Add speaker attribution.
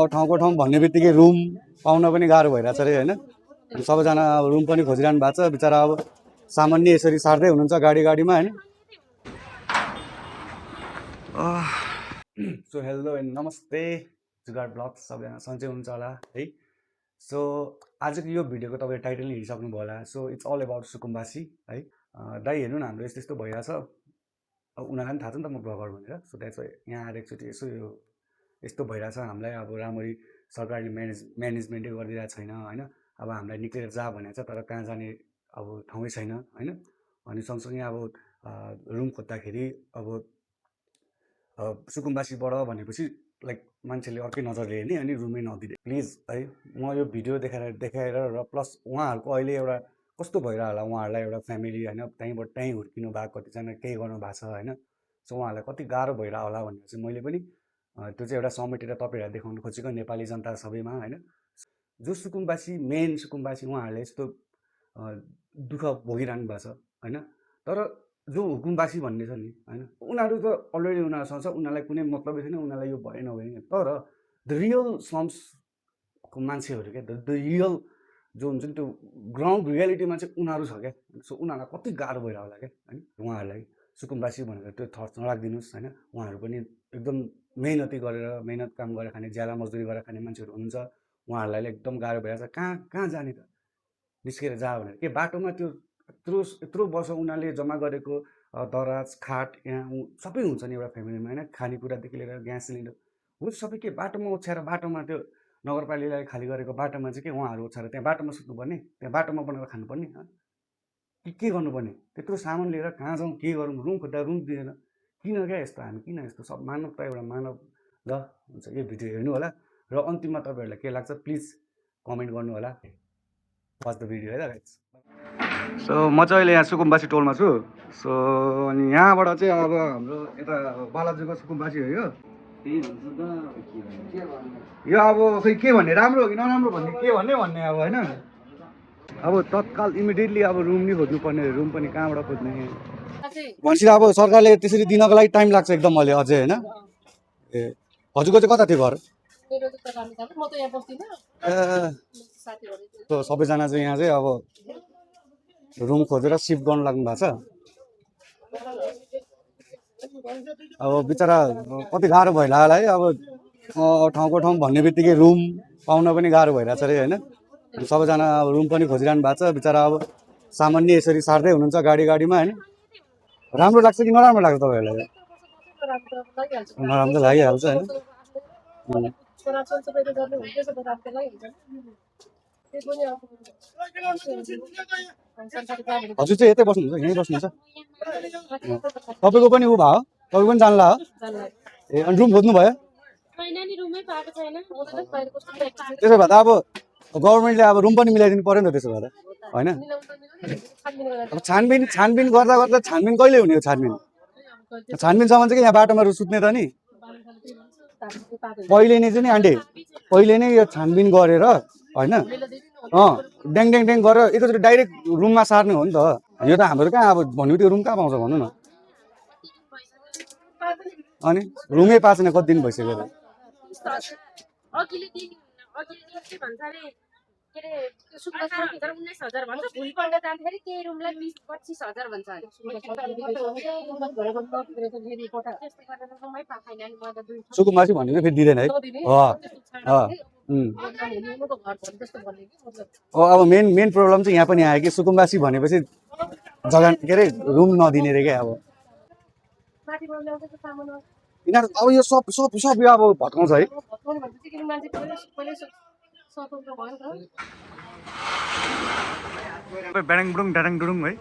Speaker 1: ठाउँको ठाउँ भन्ने बित्तिकै रुम पाउन पनि गाह्रो भइरहेछ अरे होइन। सबैजना अब रुम पनि खोजिरहनु भएको छ। बिचरा अब सामान्य यसरी सार्दै हुनुहुन्छ गाडीमा होइन। सो हेलो एन्ड नमस्ते जुगाड ब्लग्स, सबैजना सन्चै हुनुहुन्छ होला है। सो आजको यो भिडियोको तपाईँ टाइटल हेरिसक्नुभयो होला। सो इट्स अल एबाउट सुकुम्बासी है। दाइ हेर्नु न, हाम्रो यस्तो यस्तो भइरहेछ। अब उनीहरूलाई पनि थाहा छ नि त म ब्लगर भनेर। सो द्याट्स वाइ यहाँ आएर एकचोटि यसो यो यस्तो भइरहेछ, हामीलाई अब राम्ररी सरकारले म्यानेजमेन्टै गरिदिरहेको छैन होइन। अब हामीलाई निक्लेर जा भनेको छ, तर कहाँ जाने अब ठाउँै छैन होइन। अनि सँगसँगै अब रुम खोज्दाखेरि अब सुकुम्बासीबाट भनेपछि लाइक मान्छेले अर्कै नजरले हेर्ने, अनि रुमै नदिने। प्लिज है, म यो भिडियो देखाएर र प्लस उहाँहरूको अहिले एउटा कस्तो भइरह होला, उहाँहरूलाई एउटा फ्यामिली होइन, त्यहीँ हुर्किनु भएको, कतिजना केही गर्नु भएको छ होइन। सो उहाँहरूलाई कति गाह्रो भइरह होला भनेर चाहिँ मैले पनि त्यो चाहिँ एउटा समेटेर तपाईँहरूलाई देखाउनु खोजेको नेपाली जनता सबैमा होइन। जो मेन सुकुम्बासी उहाँहरूले यस्तो दुःख भोगिरहनु भएको छ होइन। तर जो हुकुमबासी भन्ने छ नि होइन, उनीहरू त अलरेडी उनीहरूसँग छ, उनीहरूलाई कुनै मतलबै छैन, उनीहरूलाई यो भए नभए। तर द रियल स्लम्सको मान्छेहरू क्या, द रियल जो हुन्छ नि त्यो ग्राउन्ड रियालिटीमा चाहिँ उनीहरू छ क्या। सो उनीहरूलाई कति गाह्रो भइरह होला क्या होइन। उहाँहरूलाई सुकुम्बासी भनेर त्यो थट नराखिदिनुहोस् होइन। उहाँहरू पनि एकदम मेहनत काम गरेर खाने, ज्याला मजदुरी गरेर खाने मान्छेहरू हुनुहुन्छ। उहाँहरूलाई एकदम गाह्रो भइरहेछ। कहाँ जाने त, निस्केर जा भनेर के बाटोमा त्यो यत्रो वर्ष उनीहरूले जम्मा गरेको दराज खाट यहाँ सबै हुन्छ नि एउटा फ्यामिलीमा होइन। खानेकुरादेखि लिएर ग्यास सिलिन्डर हो सबै के बाटोमा ओछ्याएर, बाटोमा त्यो नगरपालिकाले खाली गरेको बाटोमा चाहिँ के उहाँहरू ओछ्याएर त्यहाँ बाटोमा सुत्नुपर्ने, त्यहाँ बाटोमा बनाएर खानुपर्ने के गर्नुपर्ने। त्यत्रो सामान लिएर कहाँ जाउँ, के गरौँ, रुम खोज्दा रुम दिँदैन। किन क्या यस्तो, हामी किन यस्तो, सब मानवता एउटा मानव ल हुन्छ। यो भिडियो हेर्नु होला र अन्तिममा तपाईँहरूलाई के लाग्छ प्लिज कमेन्ट गर्नु होला। वाच द भिडियो है त गाइस। सो म चाहिँ अहिले यहाँ सुकुम्बासी टोलमा छु। सो अनि यहाँबाट चाहिँ अब हाम्रो यता बालाजुको सुकुम्बासी हो यो। यो अब खै के भन्ने, राम्रो हो कि नराम्रो भन्ने, के भन्ने अब होइन। अब तत्काल इमिडिएटली अब रुम नि खोज्नुपर्ने, रुम पनि कहाँबाट खोज्ने भनेपछि अब सरकारले त्यसरी दिनको लागि टाइम लाग्छ एकदम अहिले अझै होइन। ए हजुरको चाहिँ कता थियो घर? ए सबैजना चाहिँ यहाँ चाहिँ अब रुम खोजेर सिफ्ट गर्नु लाग्नु भएको छ। अब बिचरा कति गाह्रो भइला होला है। अब ठाउँको ठाउँ भन्ने बित्तिकै रुम पाउन पनि गाह्रो भइरहेछ अरे होइन। सबैजना अब रुम पनि खोजिरहनु भएको छ। बिचरा अब सामान्य यसरी सार्दै हुनुहुन्छ गाडीमा होइन। राम्रो लाग्छ कि नराम्रो लाग्छ तपाईँहरूलाई? नराम्रो लागिहाल्छ होइन। हजुर चाहिँ यतै बस्नुहुन्छ, यहीँ बस्नुहुन्छ? तपाईँको पनि ऊ भयो, तपाईँ पनि जान्ला हो? ए अनि रुम खोज्नु भयो? त्यसो भए त अब गभर्मेन्टले अब रुम पनि मिलाइदिनु पऱ्यो नि त त्यसो भए त होइन। अब छानबिन गर्दा छानबिन कहिले हुने हो? छानबिनसम्म चाहिँ यहाँ बाटोमा सुत्ने त नि पहिले नै चाहिँ नि आन्टी, पहिले नै यो छानबिन गरेर होइन ड्याङ गरेर एकचोटि डाइरेक्ट रुममा सार्ने हो नि त। यो त हाम्रो कहाँ अब भनेको त्यो रुम कहाँ पाउँछ भन्नु न। अनि रुमै पाएको छैन, कति दिन भइसक्यो। सुकुम्बासी भनेको फेरि दिँदैन है। अब मेन प्रब्लम चाहिँ यहाँ पनि आयो कि सुकुम्बासी भनेपछि जग्गा के अरे रुम नदिने रे क्या। अब यिनीहरू अब यो सब यो अब भत्काउँछ है। डाडाङ डुडुङ है।